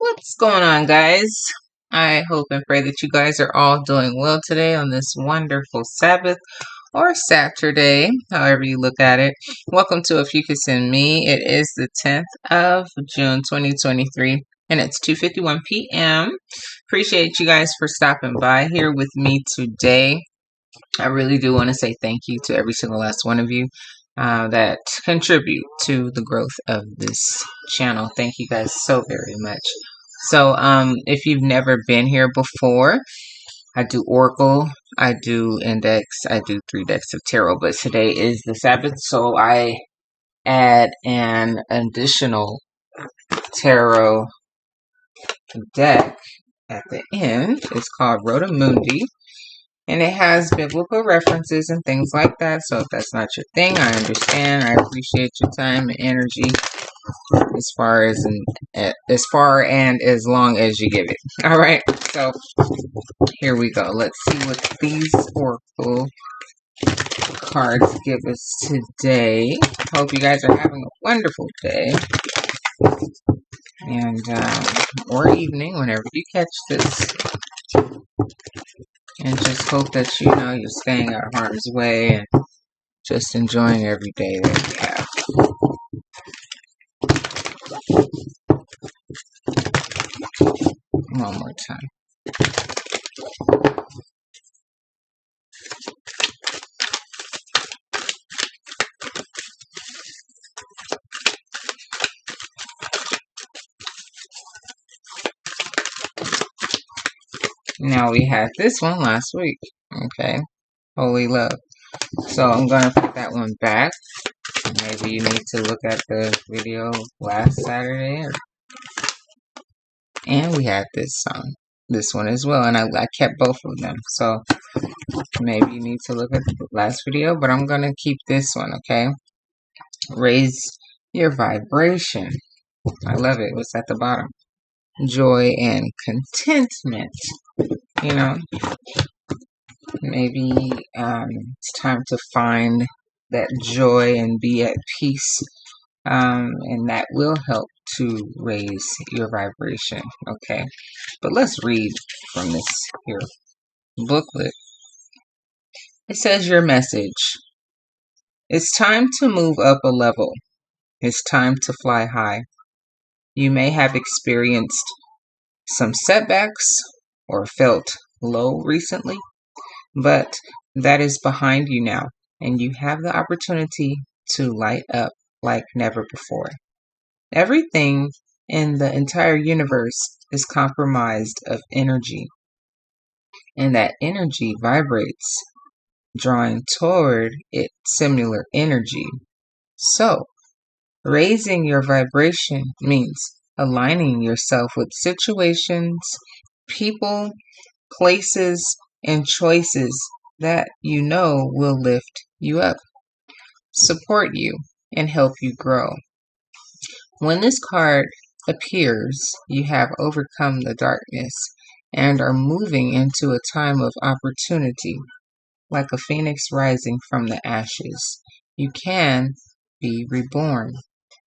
What's going on, guys? I hope and pray that you guys are all doing well today on this wonderful Sabbath or Saturday, however you look at it. Welcome to Ophiuchus and Me. It is the 10th of June 2023 and it's 2:51 p.m. Appreciate you guys for stopping by here with me today. I really do want to say thank you to every single last one of you that contribute to the growth of this channel. Thank you guys so very much. So if you've never been here before, I do Oracle, I do Index, I do 3 decks of Tarot, but today is the Sabbath, so I add an additional Tarot deck at the end. It's called Rota Mundi, and it has biblical references and things like that, so if that's not your thing, I understand. I appreciate your time and energy as far and as long as you give it. All right, so here we go. Let's see what these oracle cards give us today. Hope you guys are having a wonderful day and or evening whenever you catch this, and just hope that you're staying out of harm's way and just enjoying every day that you have. One more time. Now we had this one last week. Okay. Holy Love. So I'm going to put that one back. Maybe you need to look at the video last Saturday. And we had this one as well. And I kept both of them. So maybe you need to look at the last video. But I'm going to keep this one, okay? Raise your vibration. I love it. What's at the bottom? Joy and contentment. You know, maybe it's time to find that joy and be at peace, and that will help to raise your vibration. Okay, but let's read from this here booklet. It says, your message: it's time to move up a level. It's time to fly high. You may have experienced some setbacks or felt low recently, but that is behind you now, and you have the opportunity to light up like never before. Everything in the entire universe is comprised of energy, and that energy vibrates, drawing toward it similar energy. So, raising your vibration means aligning yourself with situations, people, places, and choices that you know will lift you up, support you, and help you grow. When this card appears, you have overcome the darkness and are moving into a time of opportunity. Like a phoenix rising from the ashes, you can be reborn.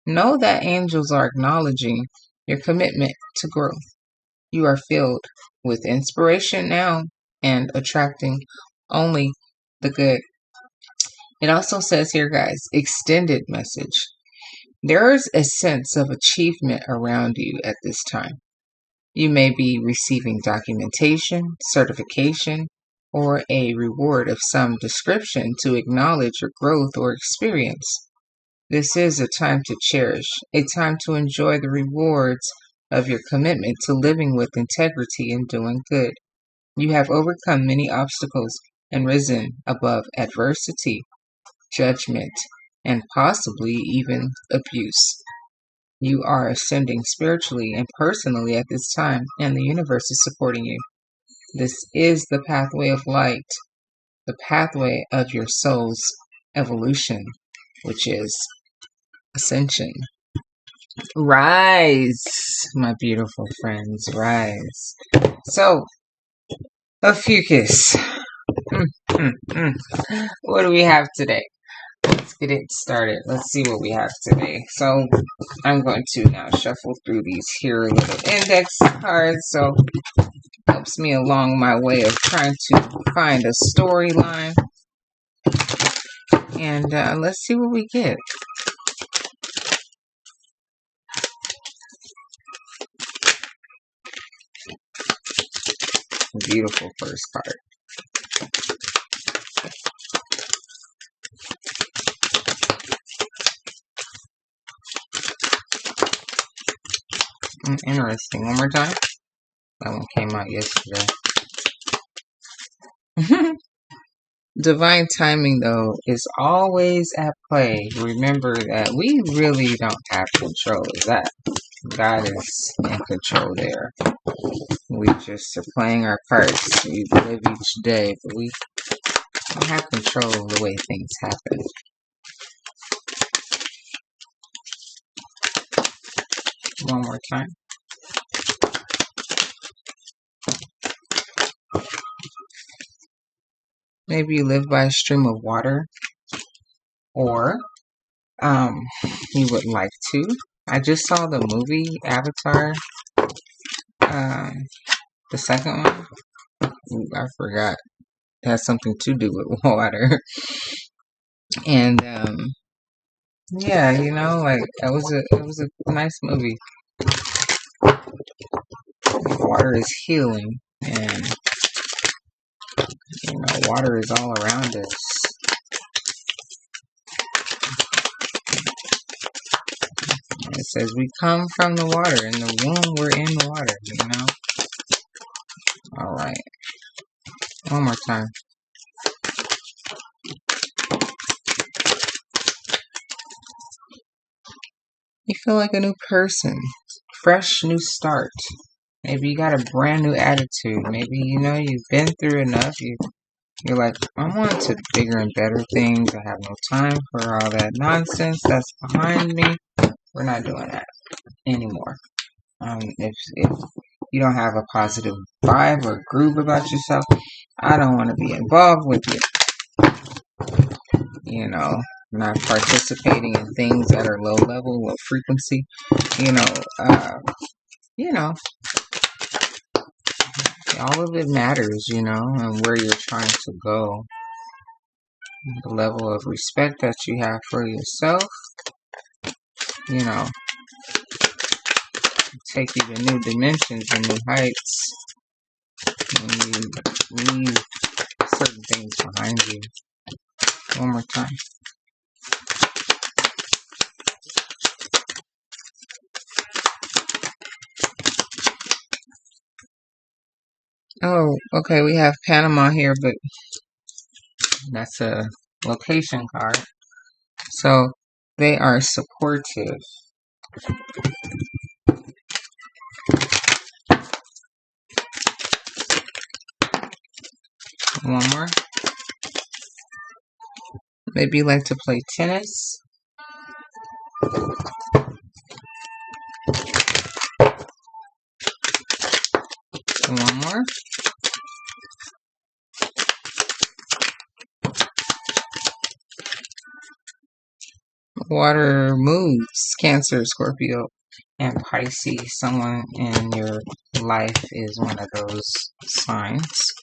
Know that angels are acknowledging your commitment to growth. You are filled with inspiration now and attracting only the good. It also says here, guys, extended message. There is a sense of achievement around you at this time. You may be receiving documentation, certification, or a reward of some description to acknowledge your growth or experience. This is a time to cherish, a time to enjoy the rewards of your commitment to living with integrity and doing good. You have overcome many obstacles and risen above adversity, judgment, and possibly even abuse. You are ascending spiritually and personally at this time, and the universe is supporting you. This is the pathway of light, the pathway of your soul's evolution, which is ascension. Rise, my beautiful friends, rise. So, Ophiuchus, what do we have today? let's get it started. Let's see what we have today. So I'm going to now shuffle through these here little index cards. So helps me along my way of trying to find a storyline. And let's see what we get. Beautiful first card. Interesting. One more time. That one came out yesterday. Divine timing, though, is always at play. Remember that we really don't have control of that. God is in control there. We just are playing our parts. We live each day, but we don't have control of the way things happen. One more time. Maybe you live by a stream of water, or you would like to. I just saw the movie Avatar, the second one. Ooh, I forgot. It has something to do with water. And yeah, you know, like it was a nice movie. Water is healing, and you know, water is all around us. It says we come from the water. In the womb, we're in the water, you know? Alright. One more time. You feel like a new person. Fresh new start. Maybe you got a brand new attitude. Maybe, you know, you've been through enough. You're like, I want to bigger and better things. I have no time for all that nonsense that's behind me. We're not doing that anymore. If you don't have a positive vibe or groove about yourself, I don't want to be involved with you. You know, not participating in things that are low level, low frequency. You know, all of it matters, you know, and where you're trying to go. The level of respect that you have for yourself, you know, take you to new dimensions and new heights when you leave certain things behind you. One more time. Oh, okay, we have Panama here, but that's a location card. So they are supportive. One more. Maybe you like to play tennis. One more. Water moves. Cancer, Scorpio, and Pisces. Someone in your life is one of those signs.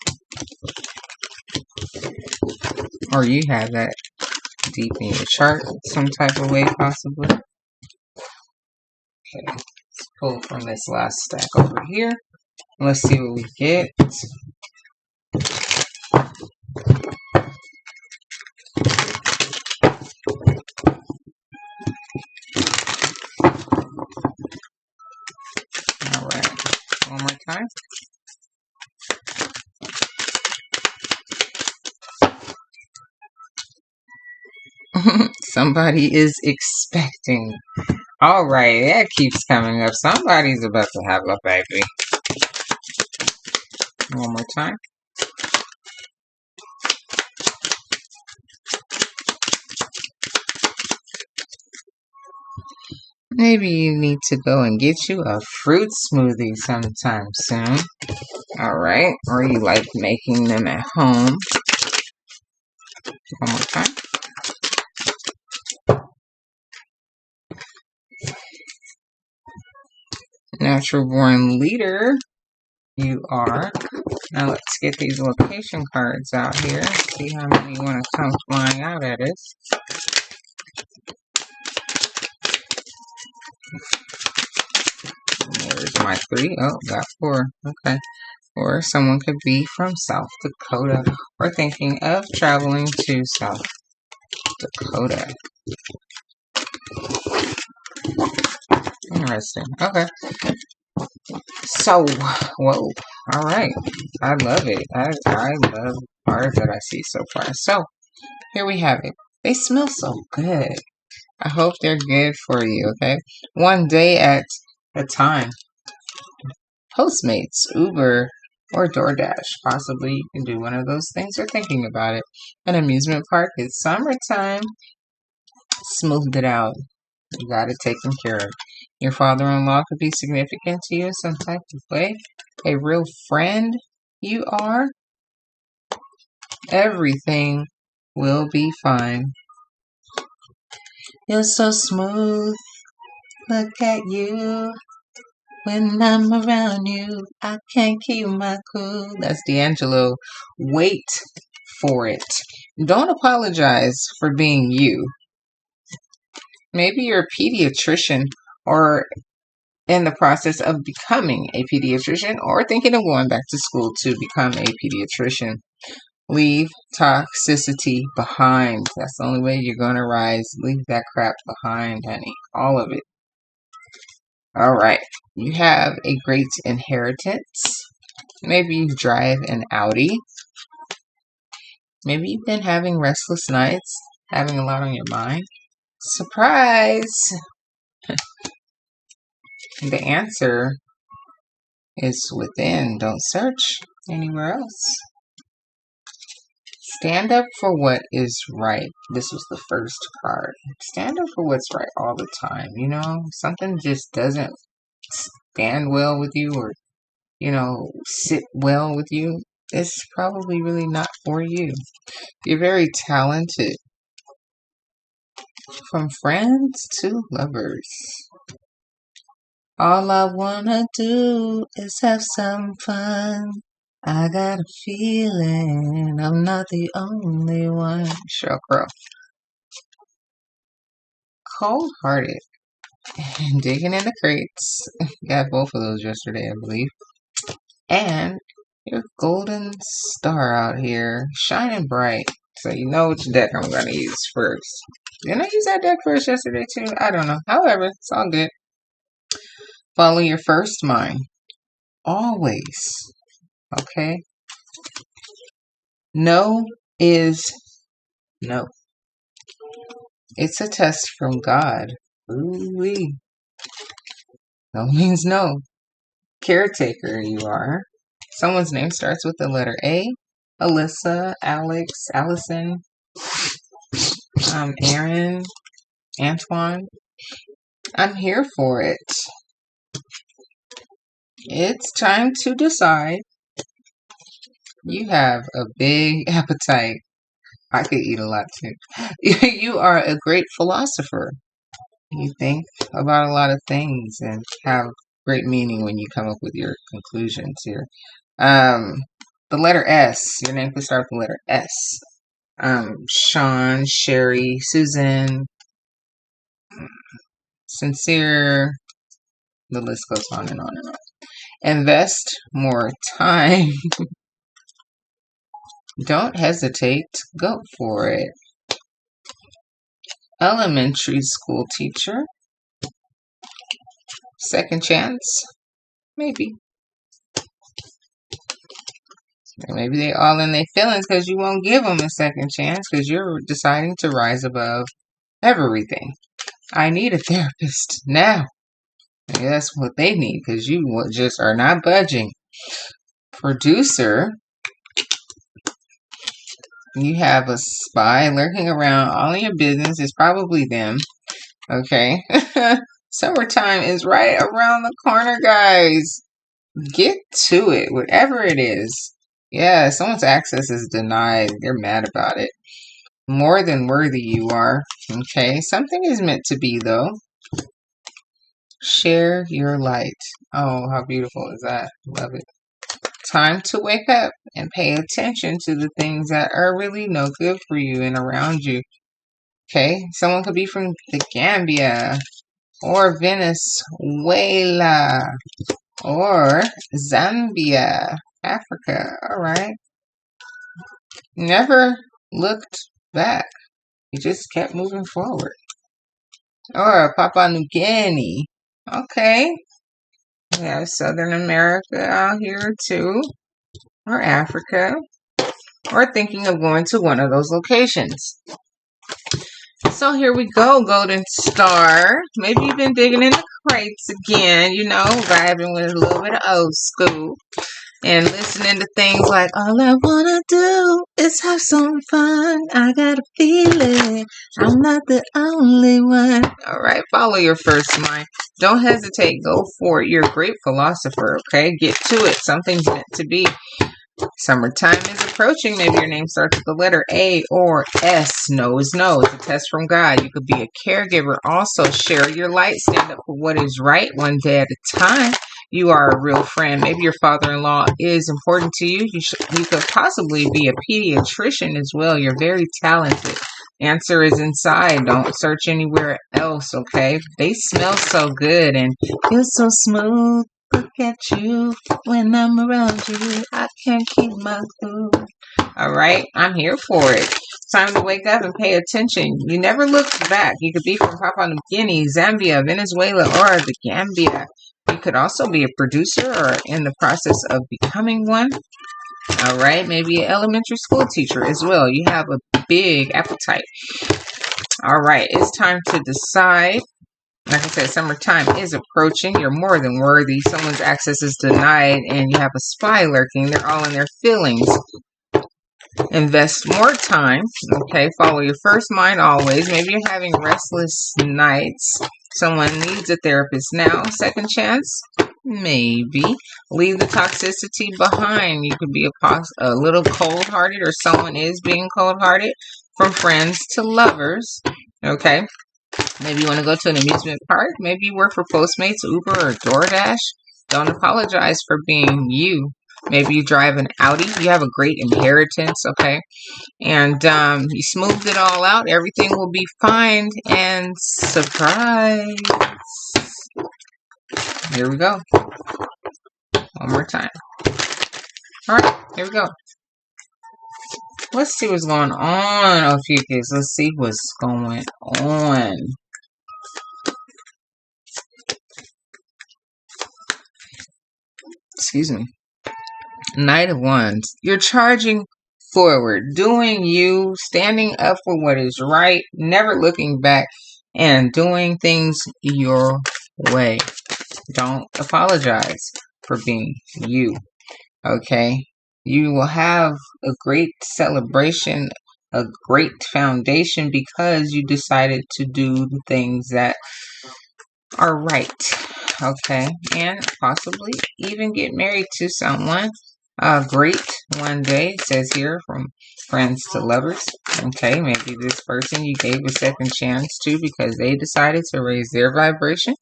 Or you have that deep in your chart some type of way, possibly. Okay, let's pull from this last stack over here. Let's see what we get. Alright, one more time. Somebody is expecting. Alright, that keeps coming up. Somebody's about to have a baby. One more time. Maybe you need to go and get you a fruit smoothie sometime soon. Alright, or you like making them at home. One more time. Natural born leader, you are. Now let's get these location cards out here. See how many want to come flying out at us. Where's my 3? Oh, got 4. Okay. Or someone could be from South Dakota or thinking of traveling to South Dakota. Interesting. Okay. So, whoa. All right. I love it. I love cards that I see so far. So, here we have it. They smell so good. I hope they're good for you, okay? One day at a time. Postmates, Uber, or DoorDash. Possibly you can do one of those things or thinking about it. An amusement park. It's summertime. Smoothed it out. You got it taken care of. Your father-in-law could be significant to you in some type of way. A real friend you are. Everything will be fine. You're so smooth. Look at you. When I'm around you, I can't keep my cool. That's D'Angelo. Wait for it. Don't apologize for being you. Maybe you're a pediatrician or in the process of becoming a pediatrician or thinking of going back to school to become a pediatrician. Leave toxicity behind. That's the only way you're going to rise. Leave that crap behind, honey. All of it. All right. You have a great inheritance. Maybe you drive an Audi. Maybe you've been having restless nights, having a lot on your mind. Surprise! The answer is within. Don't search anywhere else. Stand up for what is right. This was the first card. Stand up for what's right all the time. You know, something just doesn't stand well with you or, sit well with you. It's probably really not for you. You're very talented. From friends to lovers. All I wanna do is have some fun. I got a feeling I'm not the only one. Sheryl Crow. Cold-hearted. Digging in the crates. Got both of those yesterday, I believe. And your golden star out here. Shining bright. So you know which deck I'm going to use first. Didn't I use that deck first yesterday too? I don't know. However, it's all good. Follow your first mind. Always. Okay? No is no. It's a test from God. Ooh-wee. No means no. Caretaker you are. Someone's name starts with the letter A. Alyssa, Alex, Allison, Aaron, Antoine. I'm here for it. It's time to decide. You have a big appetite. I could eat a lot too. You are a great philosopher. You think about a lot of things and have great meaning when you come up with your conclusions here. The letter S. Your name could start with the letter S. Sean, Sherry, Susan, Sincere. The list goes on and on and on. Invest more time. Don't hesitate. Go for it. Elementary school teacher. Second chance. Maybe. Maybe they all in their feelings because you won't give them a second chance because you're deciding to rise above everything. I need a therapist now. Maybe that's what they need because you just are not budging. Producer. You have a spy lurking around all in your business. It's probably them. Okay. Summertime is right around the corner, guys. Get to it, whatever it is. Yeah, someone's access is denied. They're mad about it. More than worthy you are. Okay. Something is meant to be, though. Share your light. Oh, how beautiful is that? Love it. Time to wake up and pay attention to the things that are really no good for you and around you. Okay, someone could be from the Gambia or Venezuela or Zambia, Africa. All right. Never looked back. You just kept moving forward. Or Papua New Guinea. Okay. We have Southern America out here too. Or Africa. Or thinking of going to one of those locations. So here we go, Golden Star. Maybe you've been digging in the crates again, you know, vibing with a little bit of old school. And listening to things like, all I wanna do is have some fun. I got a feeling I'm not the only one. All right, follow your first mind. Don't hesitate. Go for it. You're a great philosopher, okay? Get to it. Something's meant to be. Summertime is approaching. Maybe your name starts with the letter A or S. No is no. It's a test from God. You could be a caregiver. Also, share your light. Stand up for what is right one day at a time. You are a real friend. Maybe your father-in-law is important to you. You could possibly be a pediatrician as well. You're very talented. Answer is inside. Don't search anywhere else, okay? They smell so good and feel so smooth. Look at you when I'm around you. I can't keep my cool. All right, I'm here for it. Time to wake up and pay attention. You never looked back. You could be from Papua New Guinea, Zambia, Venezuela, or the Gambia. You could also be a producer or in the process of becoming one. All right, maybe an elementary school teacher as well. You have a big appetite. All right, it's time to decide. Like I said, summertime is approaching. You're more than worthy. Someone's access is denied and you have a spy lurking. They're all in their feelings. Invest more time. Okay, follow your first mind always. Maybe you're having restless nights. Someone needs a therapist now. Second chance? Maybe. Leave the toxicity behind. You could be a little cold-hearted, or someone is being cold-hearted. From friends to lovers. Okay. Maybe you want to go to an amusement park. Maybe you work for Postmates, Uber, or DoorDash. Don't apologize for being you. Maybe you drive an Audi. You have a great inheritance, okay? And you smoothed it all out. Everything will be fine. And surprise. Here we go. One more time. All right, here we go. Let's see what's going on, Ophiuchus. Let's see what's going on. Excuse me. Knight of Wands. You're charging forward, doing you, standing up for what is right, never looking back, and doing things your way. Don't apologize for being you. Okay? You will have a great celebration, a great foundation because you decided to do the things that are right. Okay? And possibly even get married to someone great one day. It says here, from friends to lovers. Okay, maybe this person you gave a second chance to because they decided to raise their vibration.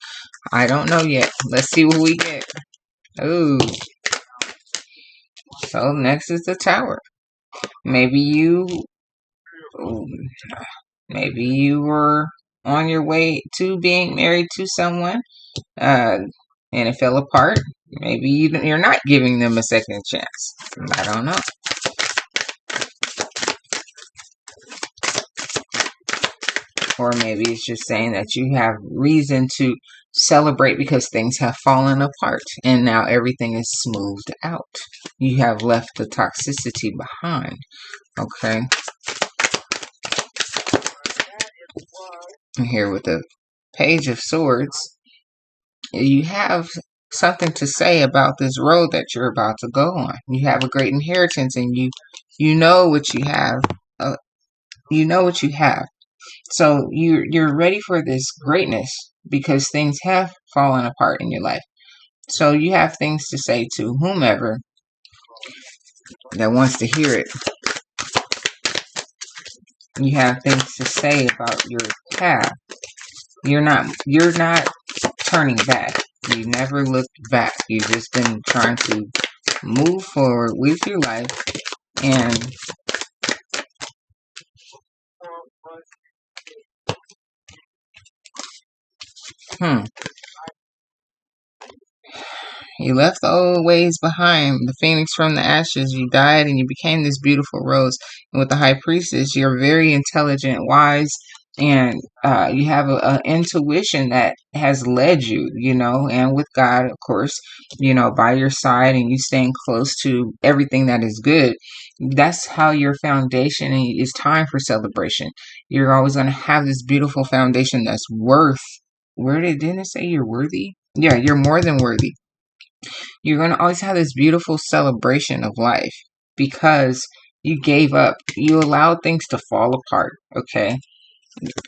I don't know yet. Let's see what we get. Ooh. So next is the Tower. Maybe you were on your way to being married to someone, and it fell apart. Maybe you're not giving them a second chance. I don't know. Or maybe it's just saying that you have reason to celebrate because things have fallen apart and now everything is smoothed out. You have left the toxicity behind. Okay. And here with the Page of Swords, you have something to say about this road that you're about to go on. You have a great inheritance and you know what you have. You know what you have. So you're ready for this greatness because things have fallen apart in your life. So you have things to say to whomever that wants to hear it. You have things to say about your path. You're not turning back. You never looked back. You've just been trying to move forward with your life. And you left the old ways behind, the phoenix from the ashes. You died and you became this beautiful rose. And with the high priestess, you're very intelligent, wise, and you have a intuition that has led you, and with God, of course, by your side, and you staying close to everything that is good. That's how your foundation is. Time for celebration. You're always going to have this beautiful foundation that's worth. Didn't it say you're worthy? Yeah, you're more than worthy. You're going to always have this beautiful celebration of life because you gave up. You allowed things to fall apart, okay?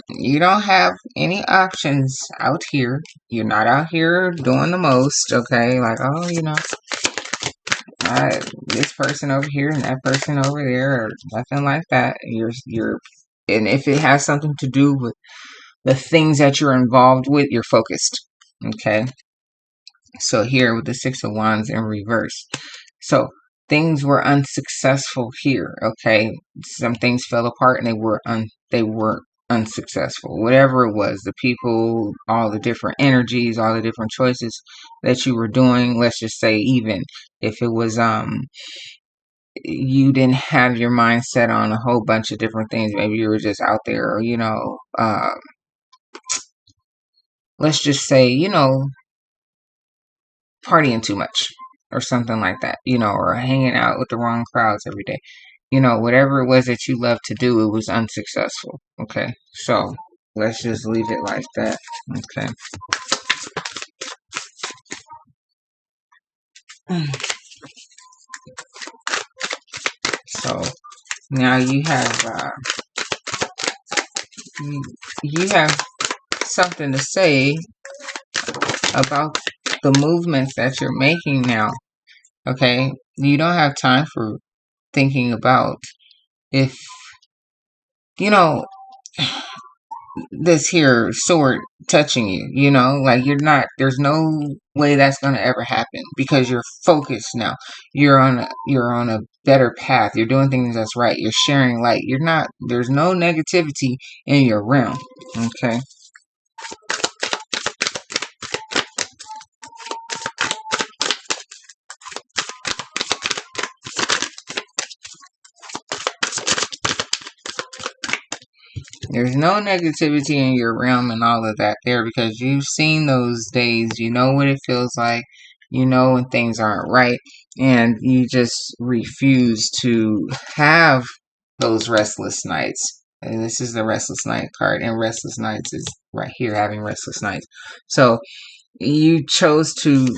You don't have any options out here. You're not out here doing the most, okay? Like, oh, this person over here and that person over there, or nothing like that. And if it has something to do with the things that you're involved with, you're focused, okay? So here with the Six of Wands in reverse. So things were unsuccessful here, okay? Some things fell apart and they were unsuccessful. Whatever it was, the people, all the different energies, all the different choices that you were doing, let's just say even if it was you didn't have your mind set on a whole bunch of different things, maybe you were just out there, let's just say, partying too much or something like that, or hanging out with the wrong crowds every day. Whatever it was that you loved to do, it was unsuccessful. Okay. So let's just leave it like that. Okay. So now you have something to say about the movements that you're making now. Okay. You don't have time for thinking about if, this here sword touching you, like there's no way that's going to ever happen because you're focused now. You're on a better path. You're doing things that's right. You're sharing light. There's no negativity in your realm. Okay. There's no negativity in your realm and all of that there because you've seen those days. You know what it feels like. You know when things aren't right. And you just refuse to have those restless nights. And this is the restless night card. And restless nights is right here, having restless nights. So you chose to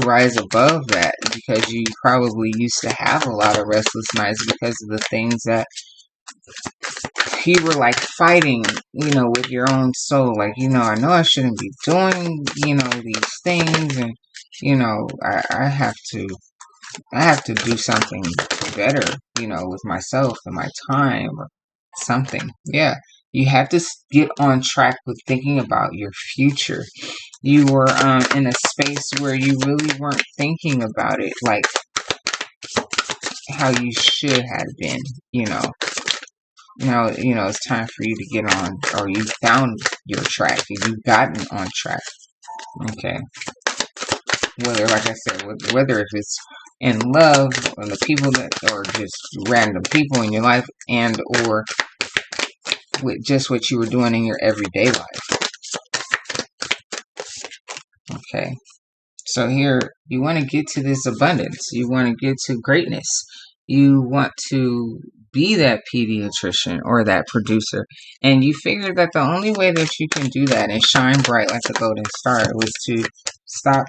rise above that because you probably used to have a lot of restless nights because of the things that you were like fighting, with your own soul. Like, I know I shouldn't be doing, these things, and I have to do something better, with myself and my time or something. Yeah, you have to get on track with thinking about your future. You were in a space where you really weren't thinking about it like how you should have been, Now, it's time for you to get on, or you found your track, you've gotten on track. Okay. Whether, like I said, whether if it's in love, or the people or just random people in your life, and or with just what you were doing in your everyday life. Okay. So here, you want to get to this abundance. You want to get to greatness. You want to be that pediatrician or that producer. And you figure that the only way that you can do that and shine bright like a golden star was to stop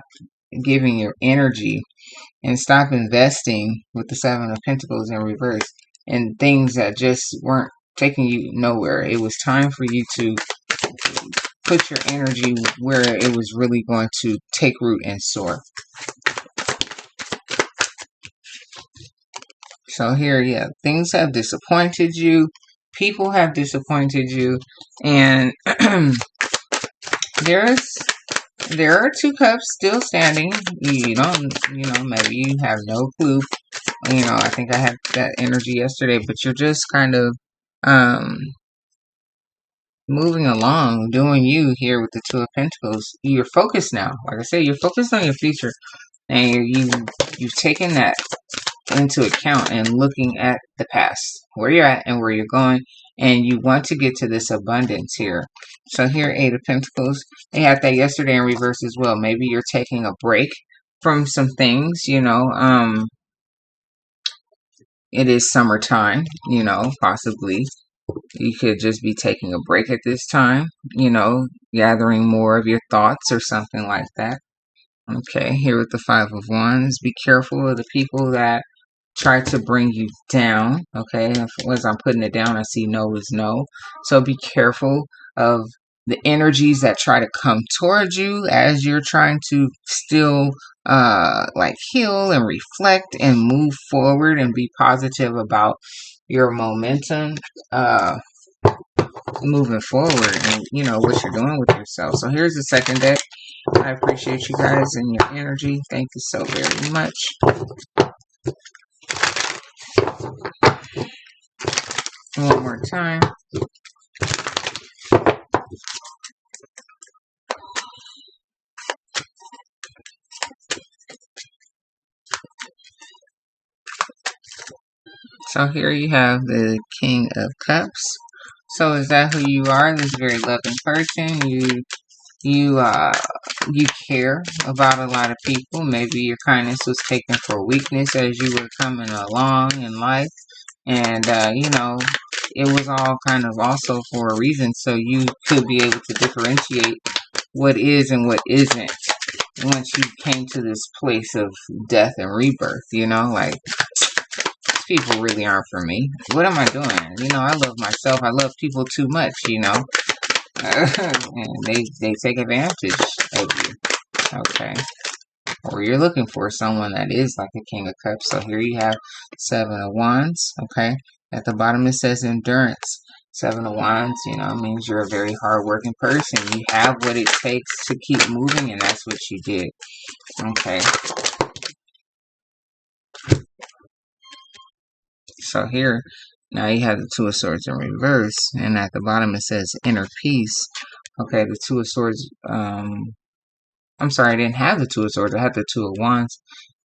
giving your energy and stop investing with the Seven of Pentacles in reverse in things that just weren't taking you nowhere. It was time for you to put your energy where it was really going to take root and soar. So here, yeah, things have disappointed you. People have disappointed you. And There are two cups still standing. You don't, maybe you have no clue. I think I had that energy yesterday, but you're just kind of um moving along, doing you here with the Two of Pentacles. You're focused now. Like I said, you're focused on your future, and you've taken that into account and looking at the past, where you're at and where you're going, and you want to get to this abundance here. So here, Eight of Pentacles, they had that yesterday in reverse as well. Maybe you're taking a break from some things, it is summertime, possibly you could just be taking a break at this time, gathering more of your thoughts or something like that. Okay, here with the Five of Wands, be careful of the people that try to bring you down. Okay, as I'm putting it down, I see no is no. So be careful of the energies that try to come towards you as you're trying to still like heal and reflect and move forward and be positive about your momentum moving forward, and what you're doing with yourself. So here's the second deck. I appreciate you guys and your energy. Thank you so very much. One more time. So here you have the King of Cups. So is that who you are? This very loving person. You care about a lot of people. Maybe your kindness was taken for weakness as you were coming along in life. And, it was all kind of also for a reason. So you could be able to differentiate what is and what isn't once you came to this place of death and rebirth, like people really aren't for me. What am I doing? I love myself. I love people too much, and they take advantage of you. Okay. Or you're looking for someone that is like a King of Cups. So here you have Seven of Wands. Okay. At the bottom it says endurance. Seven of Wands, means you're a very hardworking person. You have what it takes to keep moving, and that's what you did. Okay. So here, now you have the Two of Swords in reverse, and at the bottom it says inner peace. Okay, the Two of Swords, I'm sorry, I didn't have the Two of Swords. I had the Two of Wands,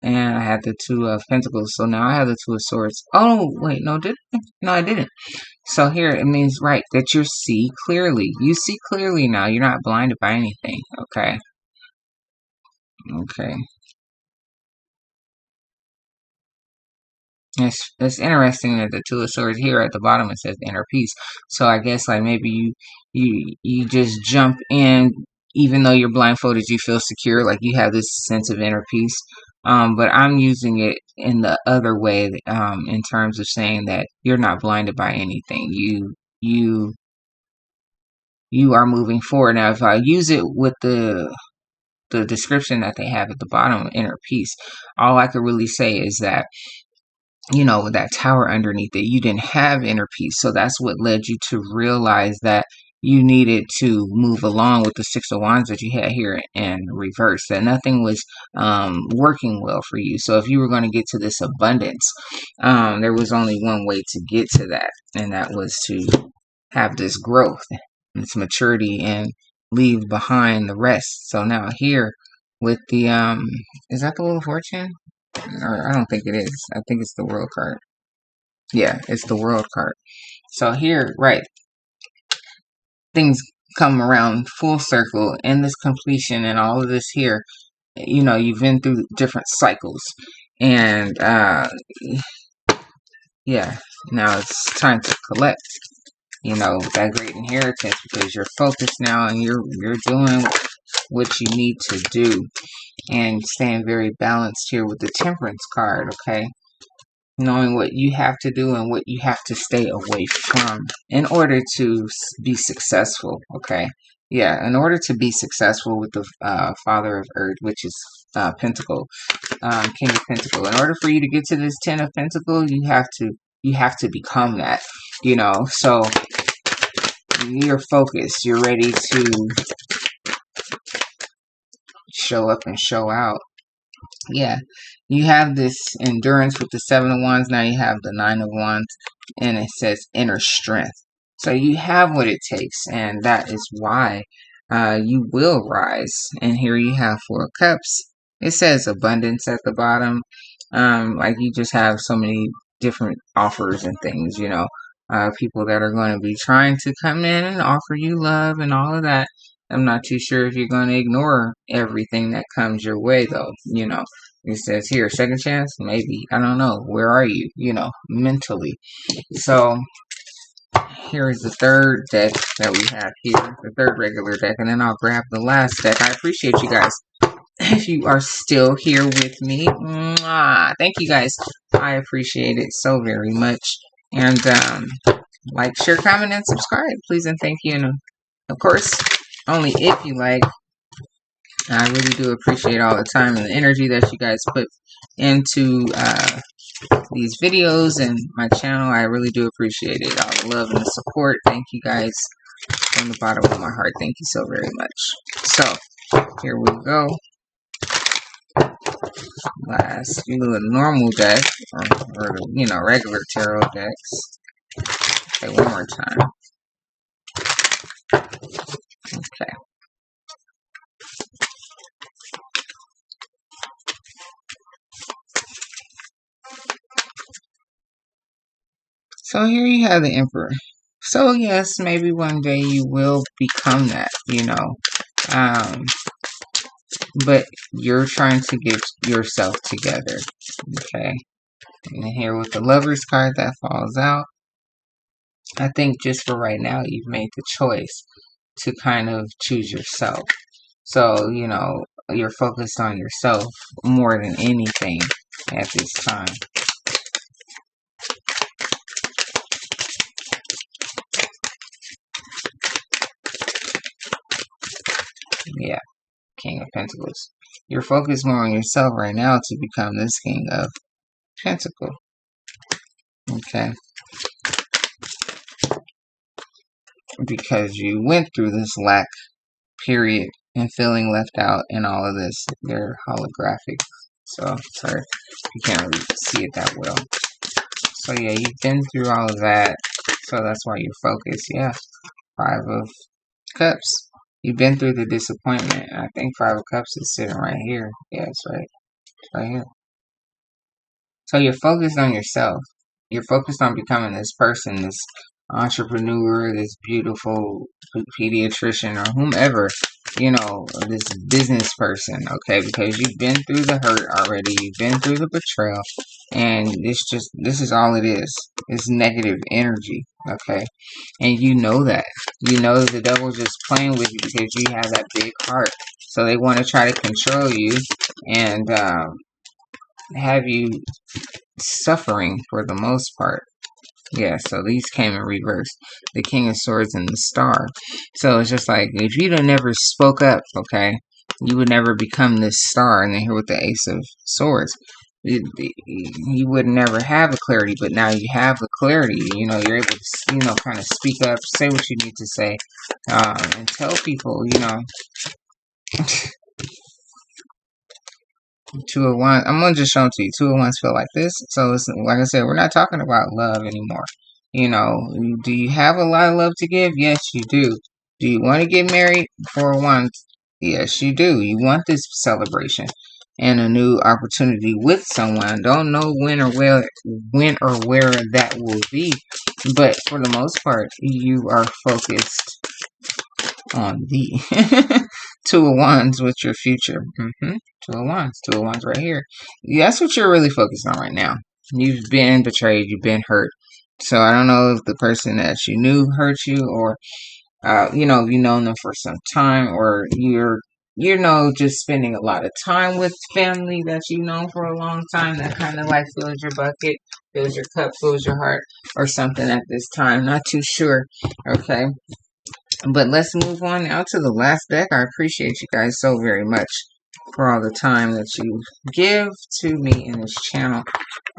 and I had the Two of Pentacles. So now I have the Two of Swords. Oh, wait, no, did I? No, I didn't. So here, it means, right, that you see clearly. You see clearly now. You're not blinded by anything, okay? Okay. It's interesting that the Two of Swords here at the bottom it says inner peace. So I guess like maybe you just jump in even though you're blindfolded, you feel secure, like you have this sense of inner peace. But I'm using it in the other way, in terms of saying that you're not blinded by anything. You are moving forward. Now if I use it with the description that they have at the bottom, inner peace, all I could really say is that with that tower underneath it, you didn't have inner peace. So that's what led you to realize that you needed to move along with the Six of Wands that you had here in reverse, that nothing was working well for you. So if you were going to get to this abundance, there was only one way to get to that, and that was to have this growth, this maturity, and leave behind the rest. So now here with the, is that the Wheel of Fortune? Or I don't think it is. I think it's the World card. Yeah, it's the World card. So here, right, things come around full circle in this completion and all of this here. You've been through different cycles. And, yeah, now it's time to collect, that great inheritance, because you're focused now and you're doing what you need to do. And staying very balanced here with the Temperance card, okay? Knowing what you have to do and what you have to stay away from in order to be successful, okay? Yeah, in order to be successful with the Father of Earth, which is Pentacle, King of Pentacle. In order for you to get to this Ten of Pentacle, you have to become that, So you're focused. You're ready to show up and show out. Yeah, you have this endurance with the Seven of Wands. Now you have the Nine of Wands, and it says inner strength. So you have what it takes, and that is why you will rise. And here you have Four of Cups. It says abundance at the bottom. Like you just have so many different offers and things, you know. People that are going to be trying to come in and offer you love and all of that. I'm not too sure if you're going to ignore everything that comes your way, though. You know, it says here, second chance, maybe. I don't know. Where are you? You know, mentally. So here is the third deck that we have here, the third regular deck, and then I'll grab the last deck. I appreciate you guys. If you are still here with me, mwah, thank you guys. I appreciate it so very much. And like, share, comment, and subscribe, please and thank you. And of course, only if you like. I really do appreciate all the time and the energy that you guys put into these videos and my channel. I really do appreciate it. All the love and the support. Thank you guys from the bottom of my heart. Thank you so very much. So, here we go. Last, you do a normal deck, or you know, regular tarot decks. Okay, one more time. Okay. So here you have the Emperor. So yes, maybe one day you will become that, you know. But you're trying to get yourself together. Okay. And here with the Lovers card that falls out. I think just for right now, you've made the choice to kind of choose yourself. So, you know, you're focused on yourself more than anything at this time. Yeah, King of Pentacles. You're focused more on yourself right now to become this King of Pentacles. Okay. Because you went through this lack period and feeling left out and all of this. They're holographic. So, sorry, you can't really see it that well. So, yeah, you've been through all of that. So, that's why you're focused. Yeah. Five of Cups. You've been through the disappointment. I think Five of Cups is sitting right here. Yeah, it's right. It's right here. So, you're focused on yourself. You're focused on becoming this person, this entrepreneur, this beautiful pediatrician, or whomever, you know, this business person, okay? Because you've been through the hurt already, you've been through the betrayal, and this is all it is. It's negative energy, okay? And you know that. You know that the devil's just playing with you because you have that big heart. So they want to try to control you and have you suffering for the most part. Yeah, so these came in reverse. The King of Swords and the Star. So it's just like, if you'd have never spoke up, okay, you would never become this star. And then here with the Ace of Swords, you would never have a clarity, but now you have the clarity. You know, you're able to, you know, kind of speak up, say what you need to say, and tell people, you know. Two of Wands. I'm gonna just show them to you. Two of Wands feel like this. So it's, like I said, we're not talking about love anymore. You know, do you have a lot of love to give? Yes, you do. Do you want to get married? Four of Wands. Yes, you do. You want this celebration and a new opportunity with someone. Don't know when or where that will be, but for the most part, you are focused on the Two of Wands with your future. Two of Wands right here. That's what you're really focused on right now. You've been betrayed, you've been hurt. So I don't know if the person that you knew hurt you, or you know, you've known them for some time, or you're, you know, just spending a lot of time with family that you've known for a long time that kind of like fills your bucket, fills your cup, fills your heart, or something at this time. Not too sure. Okay. But let's move on now to the last deck. I appreciate you guys so very much for all the time that you give to me in this channel.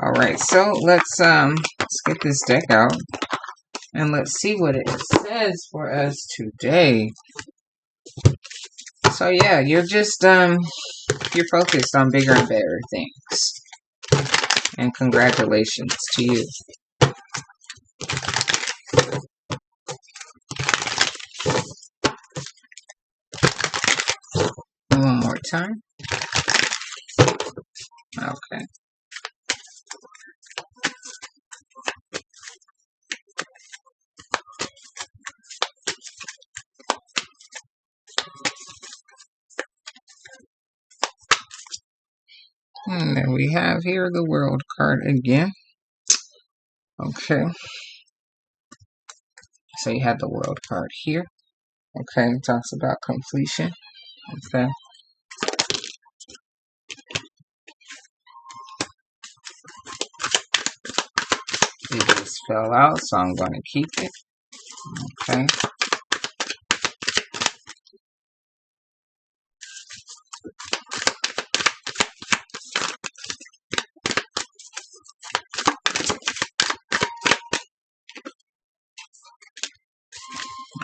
All right, so let's get this deck out and let's see what it says for us today. So yeah, you're just you're focused on bigger and better things. And congratulations to you. One more time. Okay. And then we have here the world card again. Okay. So you have the world card here. Okay. It talks about completion. Okay. It just fell out, so I'm going to keep it. Okay.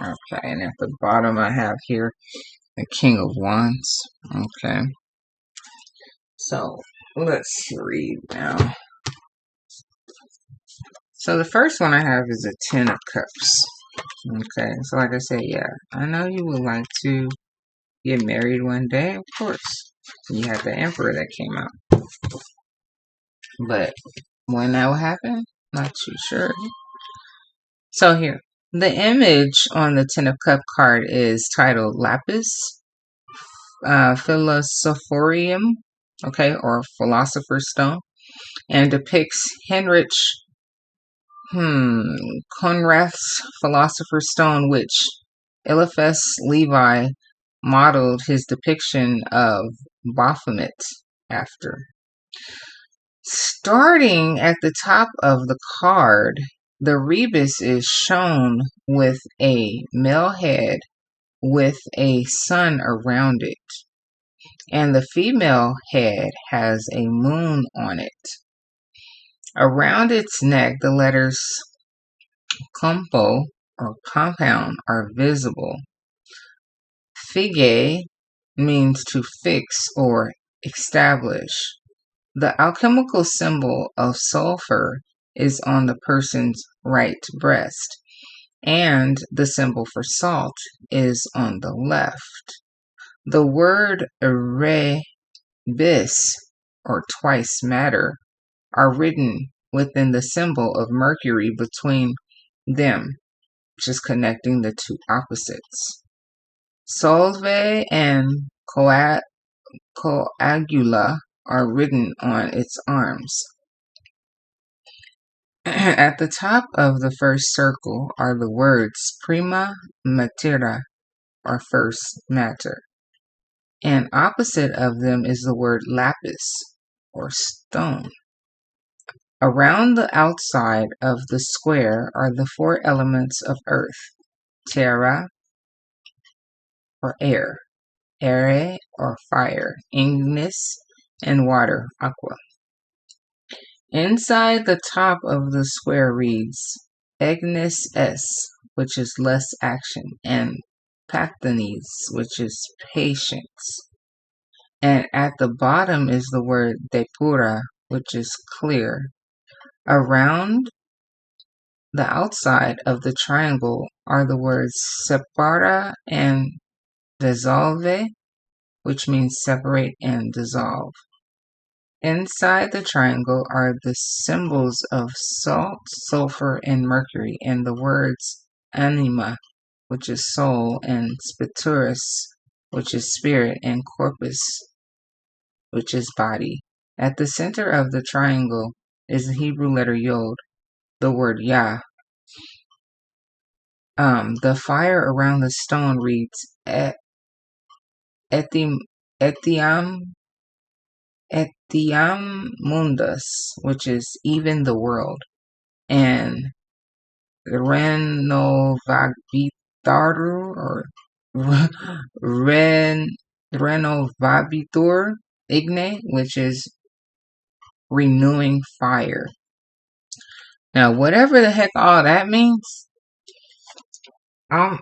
Okay. And at the bottom, I have here the King of Wands. Okay. So let's read now. So the first one I have is a Ten of Cups. Okay. So like I said, yeah, I know you would like to get married one day, of course. You had the Emperor that came out. But when that will happen, not too sure. So here, the image on the Ten of Cup card is titled Lapis Philosophorium, okay, or Philosopher's Stone, and depicts Heinrich Conrad's Philosopher's Stone, which Eliphas Levi modeled his depiction of Baphomet after. Starting at the top of the card, the rebus is shown with a male head with a sun around it, and the female head has a moon on it. Around its neck, the letters compo or compound are visible. Fige means to fix or establish. The alchemical symbol of sulfur is on the person's right breast, and the symbol for salt is on the left. The word rebis, or twice matter, are written within the symbol of Mercury between them, just connecting the two opposites. Solve and coagula are written on its arms. At the top of the first circle are the words prima materia, or first matter, and opposite of them is the word lapis, or stone. Around the outside of the square are the four elements of earth: terra, or air; aere, or fire; ignis, and water, aqua. Inside the top of the square reads ignis es, which is less action, and pathenes, which is patience. And at the bottom is the word depura, which is clear. Around the outside of the triangle are the words separa and dissolve, which means separate and dissolve. Inside the triangle are the symbols of salt, sulfur, and mercury, and the words anima, which is soul, and spiritus, which is spirit, and corpus, which is body. At the center of the triangle is the Hebrew letter Yod, the word Yah. The fire around the stone reads Etiam mundus, which is even the world, and renovabitur, or renovabitur igne, which is renewing fire. Now, whatever the heck all that means, I'm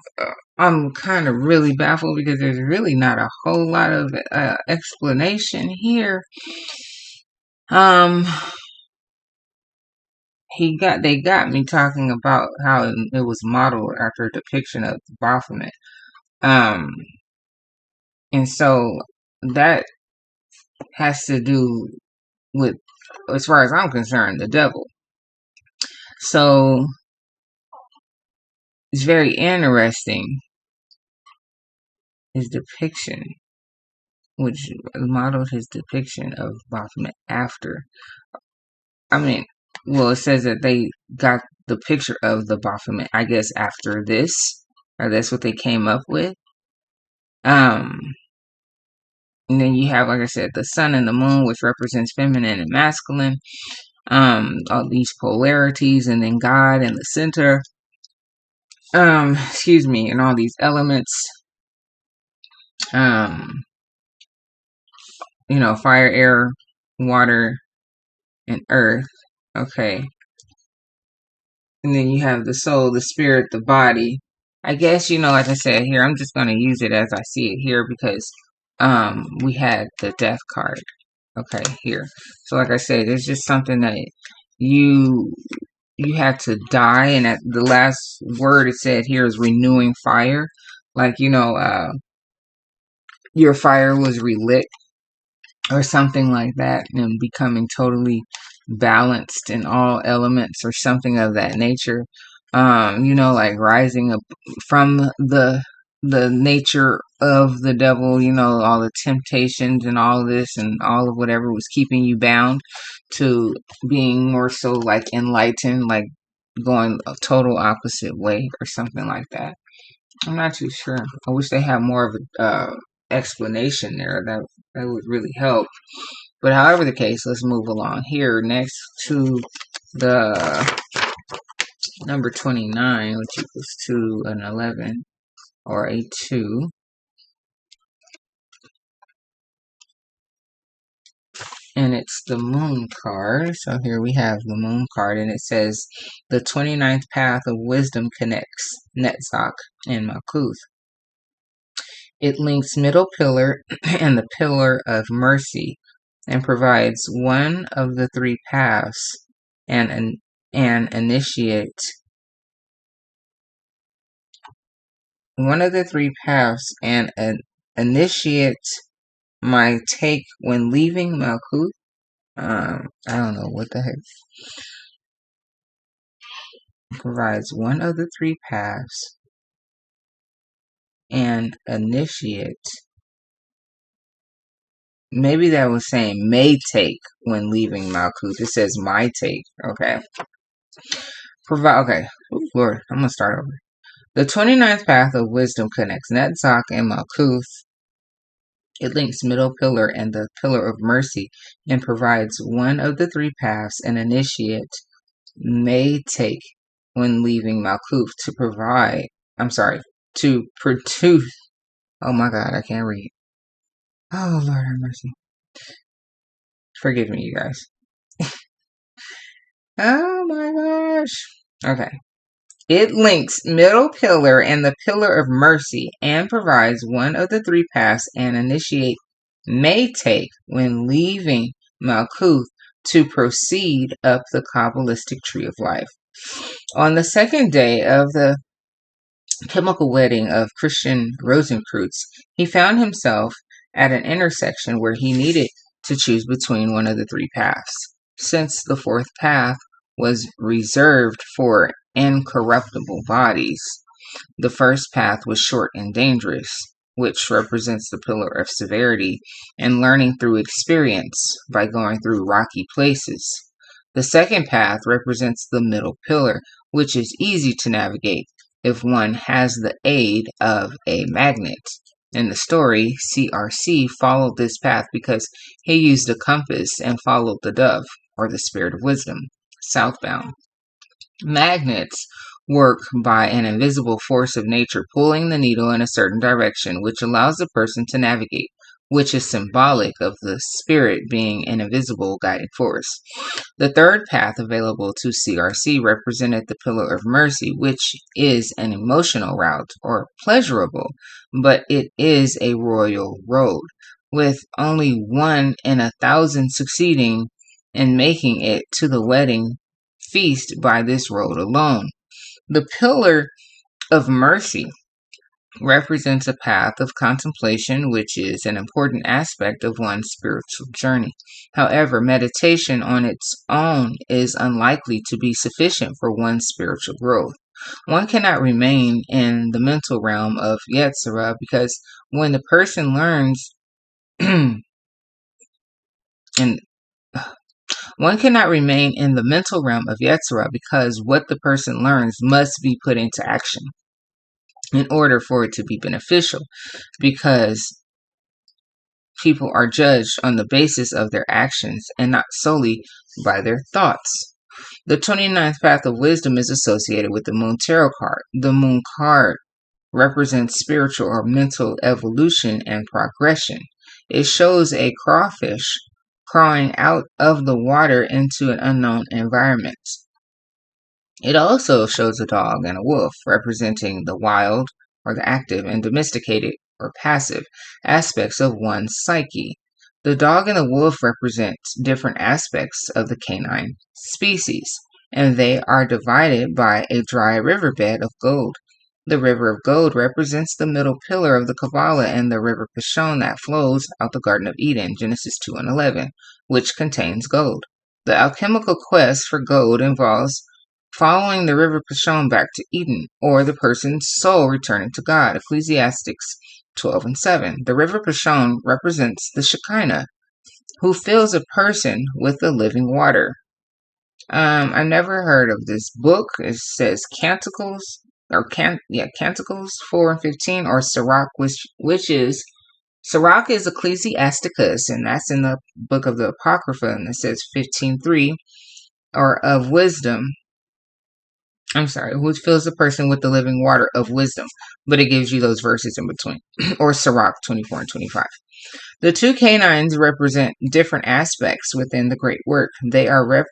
I'm kind of really baffled because there's really not a whole lot of explanation here. Um, they got me talking about how it was modeled after a depiction of Baphomet. Um, and so that has to do with, as far as I'm concerned, the devil. So it's very interesting, his depiction, which modeled his depiction of Baphomet after. I mean, well, it says that they got the picture of the Baphomet, I guess, after this, or that's what they came up with. Um, and then you have, like I said, the sun and the moon, which represents feminine and masculine. All these polarities, and then God in the center. Excuse me, and all these elements. Um, fire, air, water, and earth. Okay. And then you have the soul, the spirit, the body. I guess, like I said here, I'm just going to use it as I see it here because we had the death card. Okay, here. So like I said, it's just something that you had to die, and at the last word it said here is renewing fire. Like, your fire was relit or something like that, and becoming totally balanced in all elements or something of that nature. Like rising up from the nature of the devil, all the temptations and all of this and all of whatever was keeping you bound, to being more so like enlightened, like going a total opposite way or something like that. I'm not too sure. I wish they had more of a explanation there. That would really help. But however the case, let's move along here next to the number 29, which equals to an 11 or a 2. And it's the moon card. So here we have the moon card, and it says the 29th path of wisdom connects Netzach and Malkuth. It links middle pillar and the pillar of mercy, and provides one of the three paths and initiate. One of the three paths and an initiate my take when leaving Malkuth. I don't know what the heck. Provides one of the three paths and initiate. Maybe that was saying may take when leaving Malkuth. It says my take. Okay. Okay. Ooh, Lord, I'm going to start over. The 29th path of wisdom connects Netzach and Malkuth. It links middle pillar and the pillar of mercy, and provides one of the three paths an initiate may take when leaving Malkuth to produce. Oh my God, I can't read. Oh Lord have mercy. Forgive me, you guys. Oh my gosh. Okay. It links middle pillar and the pillar of mercy, and provides one of the three paths an initiate may take when leaving Malkuth to proceed up the Kabbalistic tree of life. On the second day of the chemical wedding of Christian Rosenkreutz, he found himself at an intersection where he needed to choose between one of the three paths. Since the fourth path was reserved for incorruptible bodies, the first path was short and dangerous, which represents the pillar of severity and learning through experience by going through rocky places. The second path represents the middle pillar, which is easy to navigate if one has the aid of a magnet. In the story, CRC followed this path because he used a compass and followed the dove, or the spirit of wisdom, southbound. Magnets work by an invisible force of nature pulling the needle in a certain direction, which allows the person to navigate which is symbolic of the spirit being an invisible guiding force. The third path available to CRC represented the pillar of mercy, which is an emotional route or pleasurable, but it is a royal road, with only 1 in 1,000 succeeding in making it to the wedding feast by this road alone. The pillar of mercy represents a path of contemplation, which is an important aspect of one's spiritual journey. However, meditation on its own is unlikely to be sufficient for one's spiritual growth. One cannot remain in the mental realm of Yetzirah because when the person learns and one cannot remain in the mental realm of Yetzirah because what the person learns must be put into action in order for it to be beneficial, because people are judged on the basis of their actions and not solely by their thoughts. The 29th path of wisdom is associated with the Moon Tarot card. The Moon card represents spiritual or mental evolution and progression. It shows a crawfish crawling out of the water into an unknown environment. It also shows a dog and a wolf, representing the wild or the active and domesticated or passive aspects of one's psyche. The dog and the wolf represent different aspects of the canine species, and they are divided by a dry riverbed of gold. The river of gold represents the middle pillar of the Kabbalah and the river Pishon that flows out the Garden of Eden, Genesis 2 and 11, which contains gold. The alchemical quest for gold involves following the river Pishon back to Eden, or the person's soul returning to God, Ecclesiastes 12 and 7. The river Pishon represents the Shekinah, who fills a person with the living water. I never heard of this book. It says Canticles, Canticles 4 and 15, or Sirach, which is Sirach is Ecclesiasticus, and that's in the book of the Apocrypha, and it says 15:3, or of wisdom. Which fills the person with the living water of wisdom, but it gives you those verses in between, or Sirach 24 and 25. The two canines represent different aspects within the great work. They are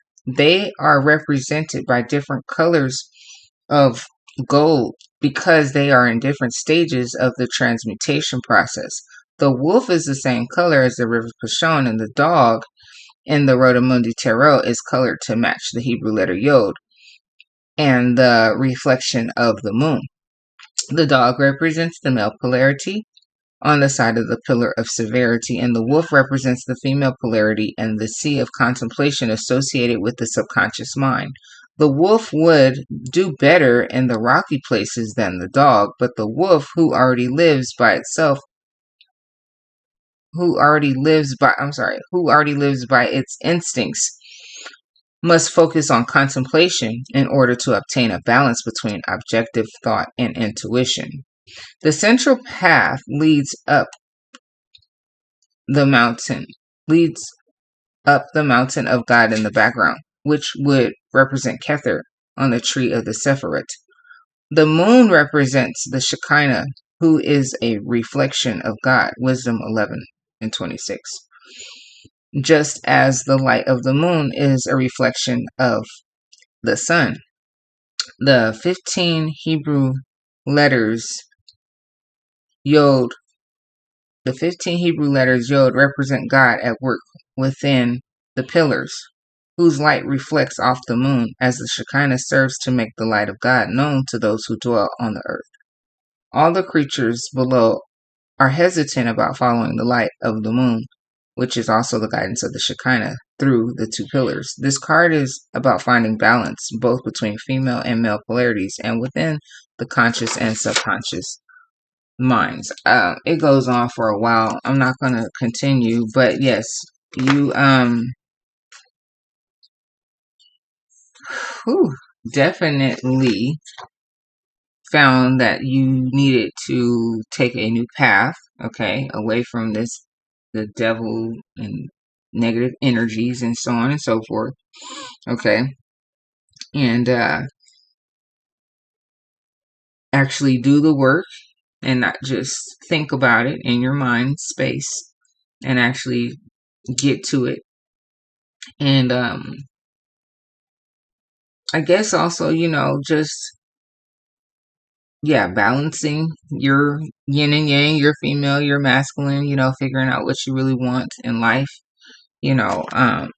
represented by different colors of gold because they are in different stages of the transmutation process. The wolf is the same color as the river Pishon, and the dog in the Rodamundi Tarot is colored to match the Hebrew letter Yod and the reflection of the moon. The dog represents the male polarity on the side of the pillar of severity, and the wolf represents the female polarity and the sea of contemplation associated with the subconscious mind. The wolf would do better in the rocky places than the dog, but the wolf, who already lives by its instincts, must focus on contemplation in order to obtain a balance between objective thought and intuition. The central path leads up the mountain of God in the background, which would represent Kether on the tree of the Sephirot. The moon represents the Shekinah, who is a reflection of God, Wisdom 11 and 26. Just as the light of the moon is a reflection of the sun. The 15 Hebrew letters Yod represent God at work within the pillars, whose light reflects off the moon, as the Shekinah serves to make the light of God known to those who dwell on the earth. All the creatures below are hesitant about following the light of the moon, which is also the guidance of the Shekinah, through the two pillars. This card is about finding balance, both between female and male polarities, and within the conscious and subconscious minds. It goes on for a while. I'm not going to continue, but yes, you definitely found that you needed to take a new path, okay, away from the devil and negative energies and so on and so forth, okay, and actually do the work and not just think about it in your mind space. and actually get to it. And I guess also, just, yeah, balancing your yin and yang, your female, your masculine, figuring out what you really want in life, you know, um,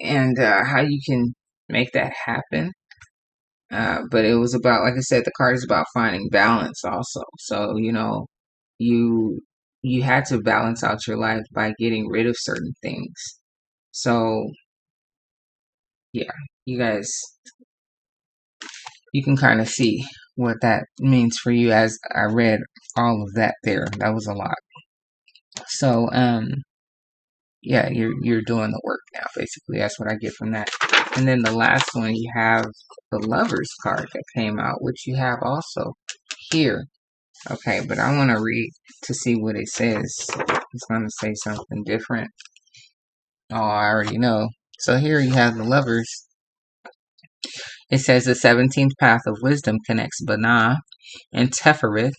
and how you can make that happen. But it was about, like I said, the card is about finding balance also. So, you you had to balance out your life by getting rid of certain things. So, yeah, you guys, you can kind of see what that means for you as I read all of that there. That was a lot. So, yeah, you're doing the work now, basically. That's what I get from that. And then the last one, you have the Lovers card that came out, which you have also here. Okay, but I want to read to see what it says. It's going to say something different. Oh, I already know. So here you have the Lovers. It says the 17th path of wisdom connects Banah and Tefereth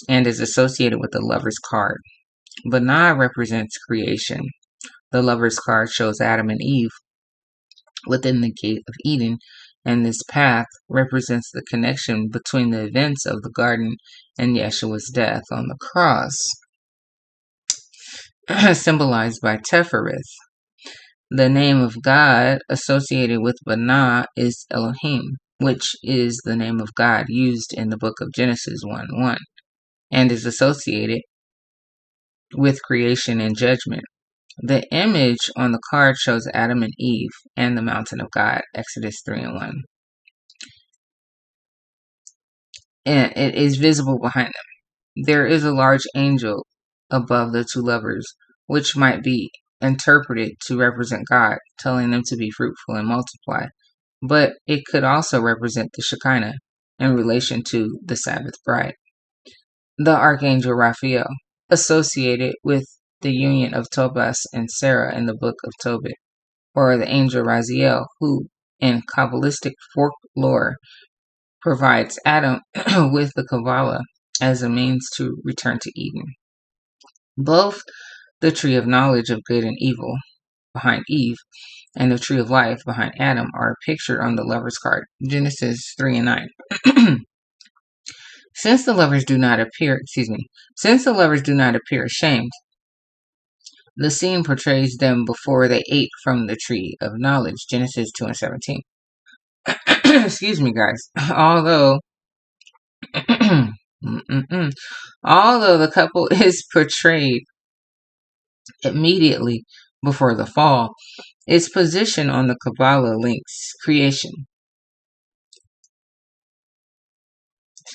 and is associated with the Lover's card. Banah represents creation. The Lover's card shows Adam and Eve within the gate of Eden, and this path represents the connection between the events of the garden and Yeshua's death on the cross, symbolized by Tefereth. The name of God associated with Banah is Elohim, which is the name of God used in the book of Genesis 1:1, and is associated with creation and judgment. The image on the card shows Adam and Eve and the mountain of God, Exodus 3:1. And it is visible behind them. There is a large angel above the two lovers, which might be interpreted to represent God, telling them to be fruitful and multiply. But it could also represent the Shekinah in relation to the Sabbath bride. The Archangel Raphael, associated with the union of Tobas and Sarah in the book of Tobit, or the angel Raziel, who, in Kabbalistic folklore, provides Adam with the Kabbalah as a means to return to Eden. Both the tree of knowledge of good and evil behind Eve and the tree of life behind Adam are pictured on the lover's card, Genesis 3:9. Since the lovers do not appear ashamed, the scene portrays them before they ate from the tree of knowledge, Genesis 2:17. Excuse me, guys. Although the couple is portrayed immediately before the fall, its position on the Kabbalah links creation,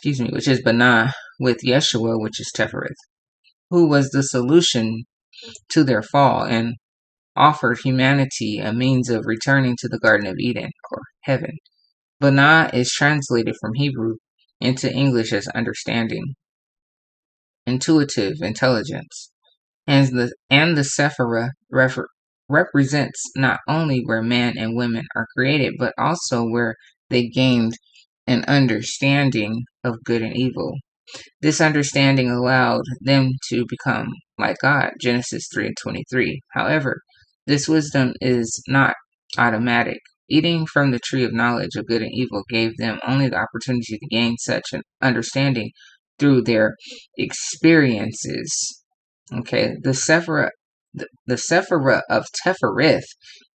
which is Banah, with Yeshua, which is Tefereth, who was the solution to their fall and offered humanity a means of returning to the Garden of Eden, or heaven. Banah is translated from Hebrew into English as understanding, intuitive intelligence, and the Sephirah represents not only where man and women are created, but also where they gained an understanding of good and evil. This understanding allowed them to become like God, Genesis 3:23. However, this wisdom is not automatic. Eating from the tree of knowledge of good and evil gave them only the opportunity to gain such an understanding through their experiences. Okay, the Sephirah of Tefereth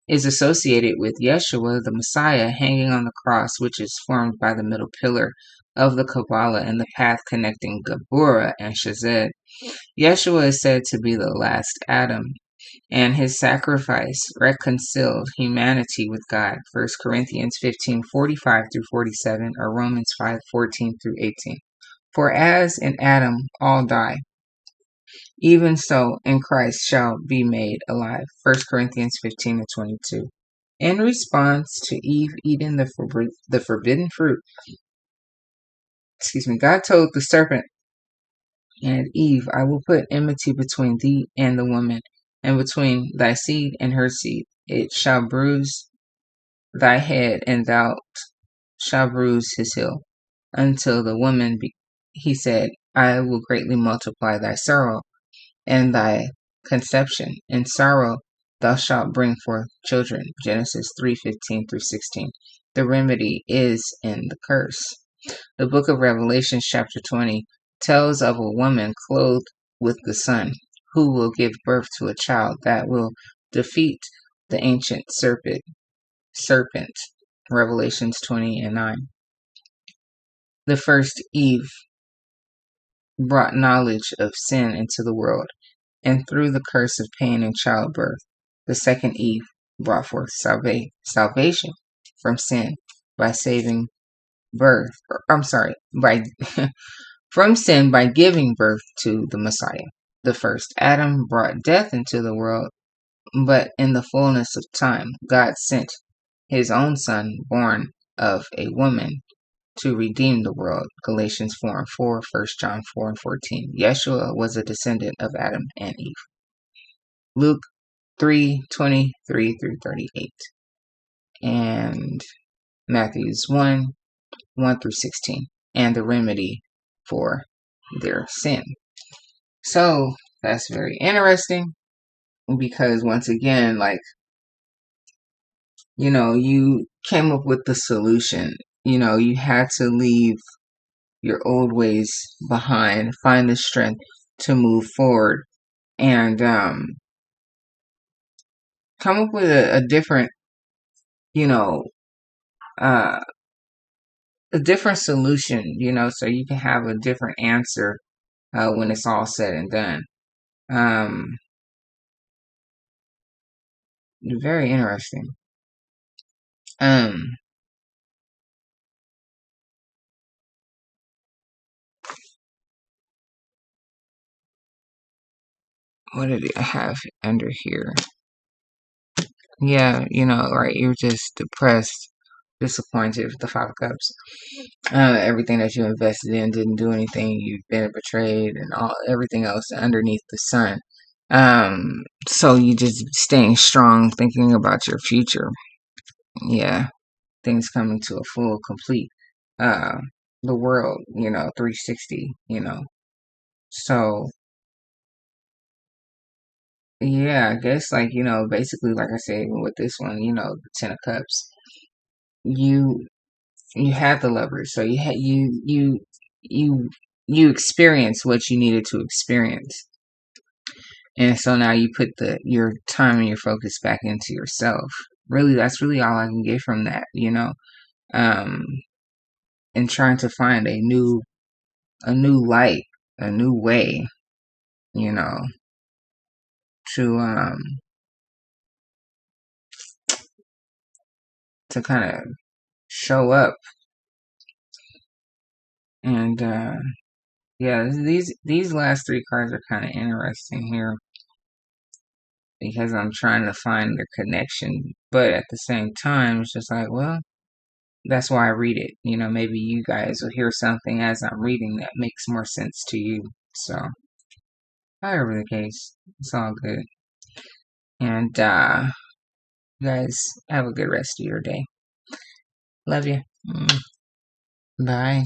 is associated with Yeshua, the Messiah, hanging on the cross, which is formed by the middle pillar of the Kabbalah and the path connecting Geburah and Shazed. Yeshua is said to be the last Adam, and his sacrifice reconciled humanity with God. 1 Corinthians 15:45-47, or Romans 5:14-18. For as in Adam all die, even so in Christ shall be made alive. 1 Corinthians 15:22. In response to Eve eating the forbidden fruit, God told the serpent and Eve, I will put enmity between thee and the woman, and between thy seed and her seed. It shall bruise thy head, and thou shalt bruise his heel. Until the woman, he said, I will greatly multiply thy sorrow and thy conception. In sorrow thou shalt bring forth children. Genesis 3:15 through 16. The remedy is in the curse. The book of Revelation, chapter 20, tells of a woman clothed with the sun, who will give birth to a child that will defeat the ancient serpent. Revelations 20:9. The first Eve brought knowledge of sin into the world, and through the curse of pain and childbirth, the second Eve brought forth salvation from sin by saving birth. By from sin by giving birth to the Messiah. The first Adam brought death into the world, but in the fullness of time, God sent his own son, born of a woman, to redeem the world. Galatians 4:4, 1 John 4:14. Yeshua was a descendant of Adam and Eve. Luke 3:23 through 38. And Matthews 1:1 through 16. And the remedy for their sin. So that's very interesting, because once again, you came up with the solution. You had to leave your old ways behind, find the strength to move forward, and come up with a different, uh, a different solution, so you can have a different answer when it's all said and done. Very interesting. What did I have under here? Yeah, right, you're just depressed, disappointed with the Five of Cups. Everything that you invested in didn't do anything. You've been betrayed, and everything else underneath the sun. So you just staying strong, thinking about your future. Yeah, things coming to a full, complete, the world, 360, So, yeah, I guess, basically, like I said, with this one, the Ten of Cups, you you had the leverage, so you experienced what you needed to experience, and so now you put your time and your focus back into yourself. Really, that's really all I can get from that, um, and trying to find a new light, a new way, you know, to to kind of show up. And yeah, these last three cards are kind of interesting here, because I'm trying to find the connection, but at the same time, it's just like, well, that's why I read it. Maybe you guys will hear something as I'm reading that makes more sense to you. So, however the case, it's all good. And you guys have a good rest of your day. Love you. Bye.